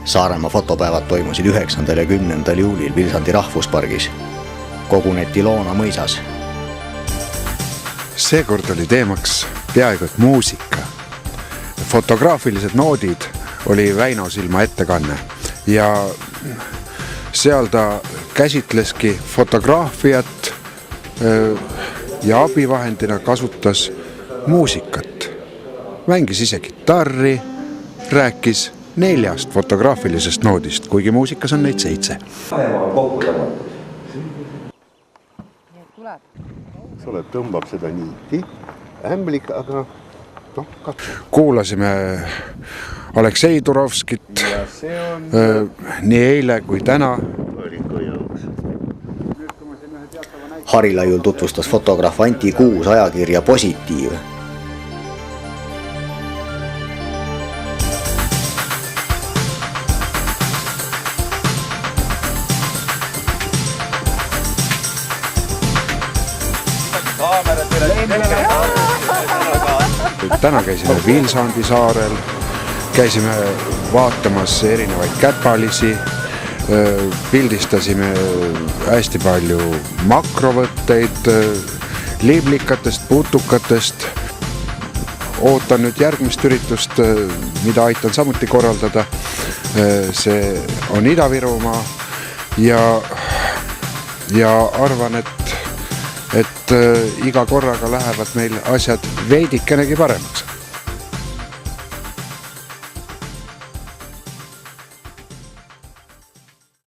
Saaremaa fotopäevad toimusid 9. ja 10. juulil Vilsandi rahvuspargis. Koguneti Loona mõisas. Seekord oli teemaks peaaegu et muusika. Fotograafilised noodid oli Väino Silma ettekanne ja seal ta käsitleski fotograafiat ja abivahendina kasutas muusikat. Mängis ise kitarri, rääkis 4 fotograafilisest noodist, kuigi muusikas on neid 7. Sulle tõmbab seda niiti, ämblik, aga kuulasime Aleksei Turovskit nii eile kui täna. Harilaiul tutvustas fotograaf Anti Kuus ajakirja Positiiv. Täna käisime Vilsandi saarel, käisime vaatamas erinevaid käpalisi, pildistasime hästi palju makrovõtteid, liblikatest, putukatest. Ootan nüüd järgmist üritust, mida aitan samuti korraldada. See on Ida-Virumaa ja arvan, et iga korraga lähevad meil asjad veidikenegi paremaks.